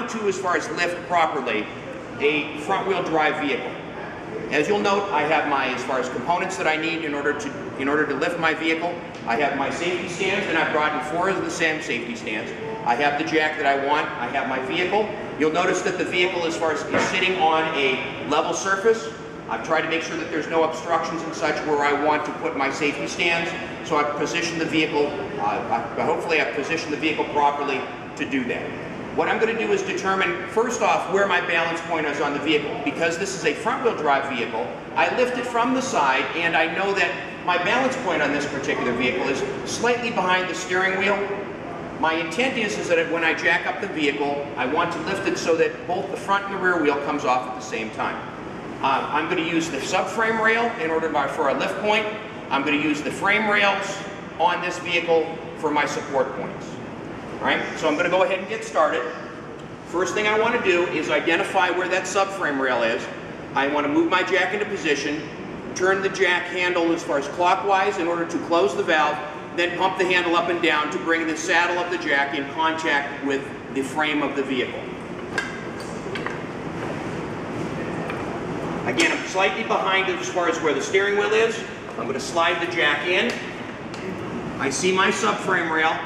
how to, as far as lift properly, a front-wheel drive vehicle. As you'll note, I have my, as far as components that I need in order to lift my vehicle. I have my safety stands, and I've brought in 4 of the same safety stands. I have the jack that I want. I have my vehicle. You'll notice that the vehicle, as far as is sitting on a level surface. I've tried to make sure that there's no obstructions and such where I want to put my safety stands. So I've positioned the vehicle, hopefully I've positioned the vehicle properly to do that. What I'm going to do is determine, first off, where my balance point is on the vehicle. Because this is a front-wheel drive vehicle, I lift it from the side, and I know that my balance point on this particular vehicle is slightly behind the steering wheel. My intent is that when I jack up the vehicle, I want to lift it so that both the front and the rear wheel comes off at the same time. I'm going to use the subframe rail in order for a lift point. I'm going to use the frame rails on this vehicle for my support points. All right, so I'm going to go ahead and get started. First thing I want to do is identify where that subframe rail is. I want to move my jack into position, turn the jack handle as far as clockwise in order to close the valve, then pump the handle up and down to bring the saddle of the jack in contact with the frame of the vehicle. Again, I'm slightly behind as far as where the steering wheel is. I'm going to slide the jack in. I see my subframe rail,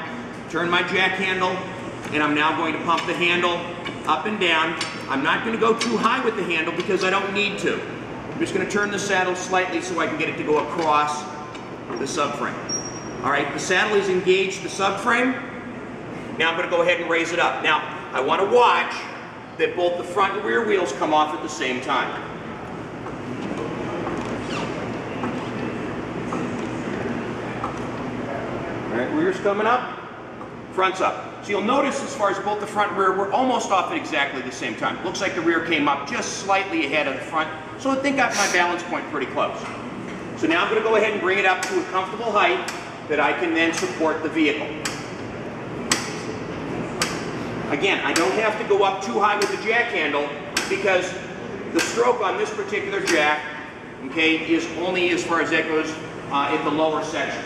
turn my jack handle, and I'm now going to pump the handle up and down. I'm not going to go too high with the handle because I don't need to. I'm just going to turn the saddle slightly so I can get it to go across the subframe. All right, the saddle is engaged, the subframe. Now I'm going to go ahead and raise it up. Now, I want to watch that both the front and rear wheels come off at the same time. All right, rear's coming up, front's up. So you'll notice as far as both the front and rear, we're almost off at exactly the same time. Looks like the rear came up just slightly ahead of the front, so I think I have my balance point pretty close. So now I'm going to go ahead and bring it up to a comfortable height that I can then support the vehicle. Again, I don't have to go up too high with the jack handle because the stroke on this particular jack, okay, is only as far as that goes in the lower section.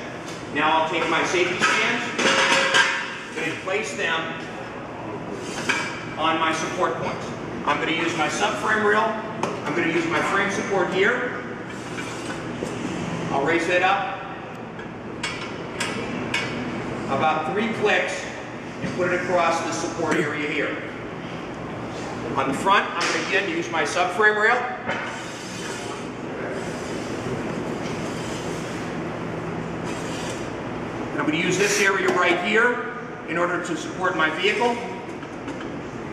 Now I'll take my safety stands and place them on my support points. I'm going to use my subframe rail. I'm going to use my frame support here. I'll raise that up about 3 clicks and put it across the support area here. On the front, I'm going to again use my subframe rail. And I'm going to use this area right here in order to support my vehicle.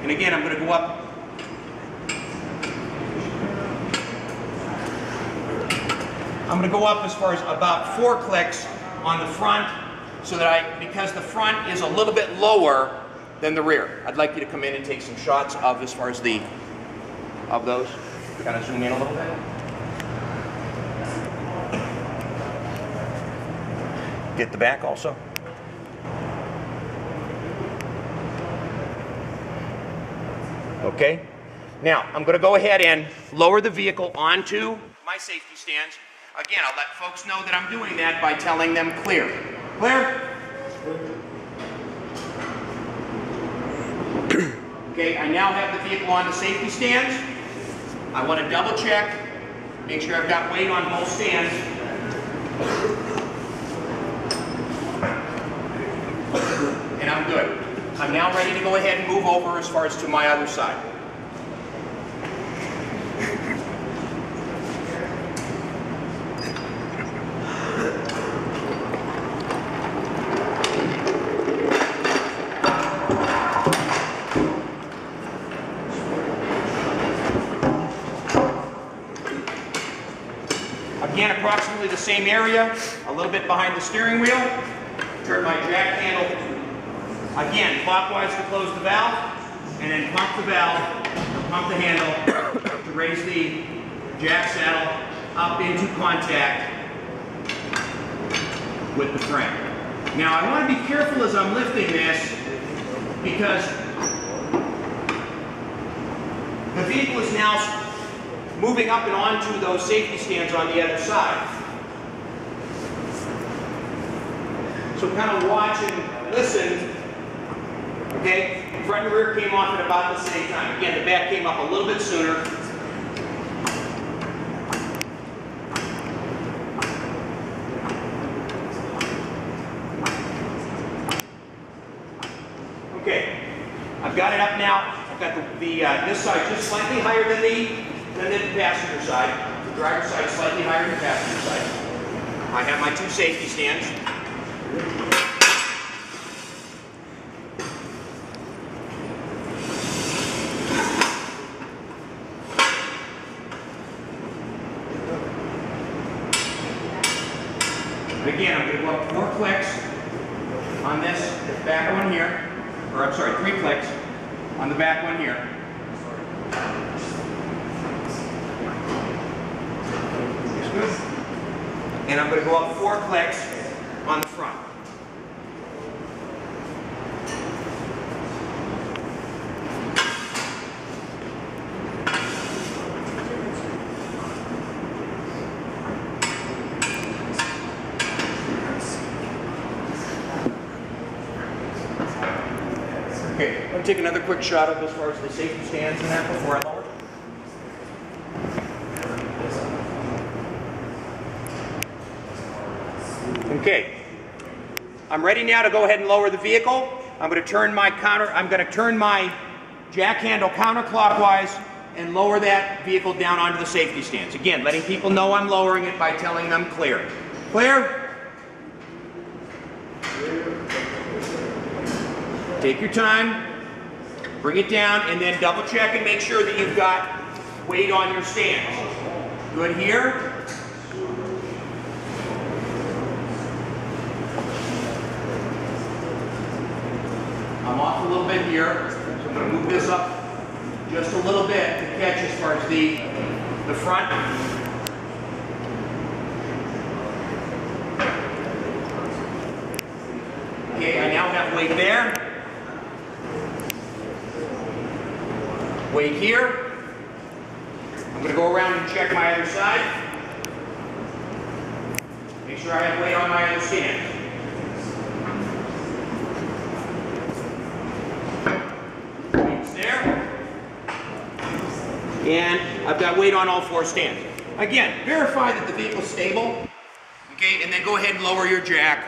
And again, I'm going to go up. I'm going to go up as far as about 4 clicks on the front so that because the front is a little bit lower than the rear. I'd like you to come in and take some shots of as far as of those. Kind of zoom in a little bit. Get the back also. Okay. Now, I'm going to go ahead and lower the vehicle onto my safety stands. Again, I'll let folks know that I'm doing that by telling them clear. Clear? Okay, I now have the vehicle on the safety stands. I want to double check, make sure I've got weight on both stands. And I'm good. I'm now ready to go ahead and move over as far as to my other side. Again, approximately the same area, a little bit behind the steering wheel. Turn my jack handle, again, clockwise to close the valve, and then pump the valve, pump the handle to raise the jack saddle up into contact with the frame. Now, I want to be careful as I'm lifting this because the vehicle is now moving up and onto those safety stands on the other side. So kind of watch and listen, okay? front and rear came off at about the same time. Again, the back came up a little bit sooner. Okay, I've got it up now. I've got this side just slightly higher than the passenger side. The driver's side is slightly higher than the passenger side. I have my two safety stands. And again, I'm going to go up 4 clicks on this back one here, or I'm sorry, 3 clicks on the back one here. And I'm going to go up 4 clicks on the front. Okay, I'm going to take another quick shot of as far as the safety stands and that before I lower. Okay, I'm ready now to go ahead and lower the vehicle. I'm going to turn my jack handle counterclockwise and lower that vehicle down onto the safety stands. Again, letting people know I'm lowering it by telling them clear. Clear? Take your time, bring it down, and then double check and make sure that you've got weight on your stands. Good here. I'm off a little bit here, so I'm going to move this up just a little bit to catch as far as the front. Okay, I now have weight there. Weight here. I'm going to go around and check my other side. Make sure I have weight on my other stand. And I've got weight on all 4 stands. Again, verify that the vehicle's stable, okay, and then go ahead and lower your jack.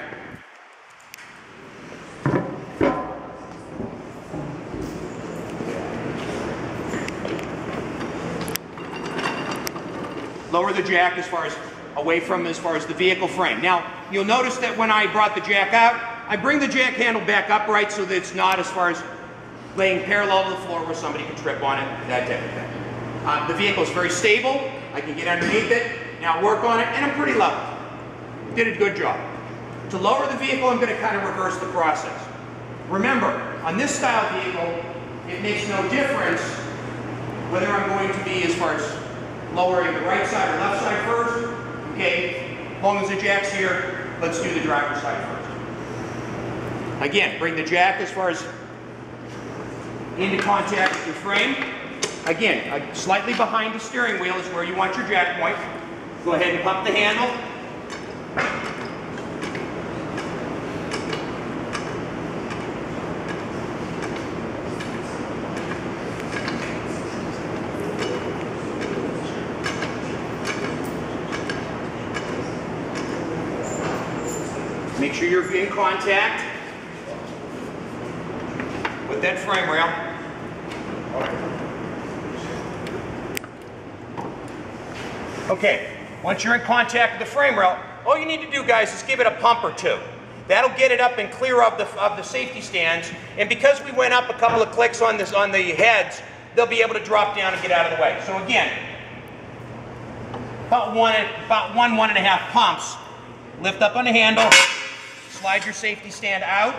Lower the jack as far as the vehicle frame. Now, you'll notice that when I brought the jack out, I bring the jack handle back upright so that it's not as far as laying parallel to the floor where somebody can trip on it, that type of thing. The vehicle is very stable. I can get underneath it, now work on it, and I'm pretty level. Did a good job. To lower the vehicle, I'm going to kind of reverse the process. Remember, on this style vehicle, it makes no difference whether I'm going to be as far as lowering the right side or left side first. Okay, as long as the jack's here, let's do the driver's side first. Again, bring the jack as far as into contact with your frame. Again, slightly behind the steering wheel is where you want your jack point. Go ahead and pump the handle. Make sure you're in contact with that frame rail. Okay, once you're in contact with the frame rail, all you need to do, guys, is give it a pump or 2. That'll get it up and clear of the safety stands, and because we went up a couple of clicks on the heads, they'll be able to drop down and get out of the way. So again, about one and a half pumps. Lift up on the handle, slide your safety stand out,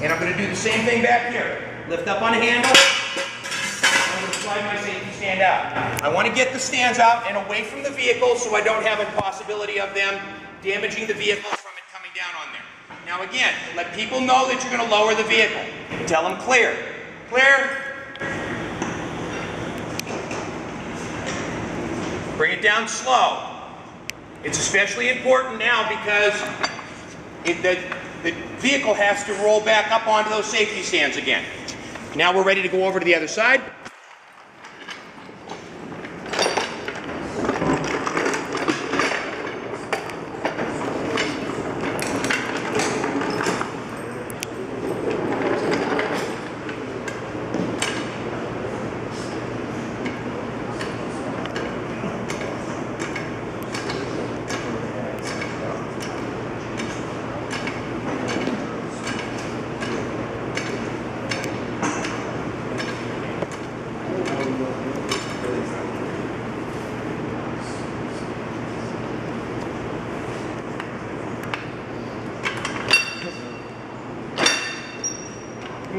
and I'm going to do the same thing back here. Lift up on the handle. Slide my safety stand out. I want to get the stands out and away from the vehicle so I don't have a possibility of them damaging the vehicle from it coming down on there. Now again, let people know that you're going to lower the vehicle. Tell them clear. Clear. Bring it down slow. It's especially important now because the vehicle has to roll back up onto those safety stands again. Now we're ready to go over to the other side.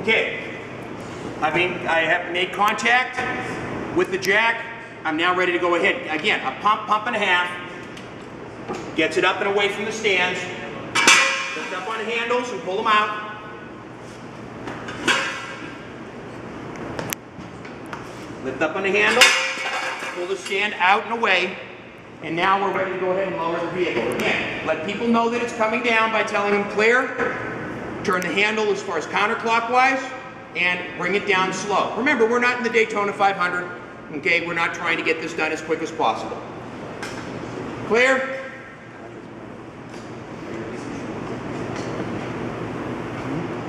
Okay, I have made contact with the jack. I'm now ready to go ahead. Again, a pump and a half, gets it up and away from the stands. Lift up on the handles and pull them out. Lift up on the handle, pull the stand out and away. And now we're ready to go ahead and lower the vehicle. Again, let people know that it's coming down by telling them clear. Turn the handle as far as counterclockwise and bring it down slow. Remember, we're not in the Daytona 500, okay? We're not trying to get this done as quick as possible. Clear?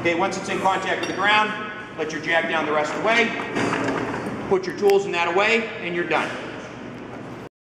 Okay, once it's in contact with the ground, let your jack down the rest of the way. Put your tools in that away, and you're done.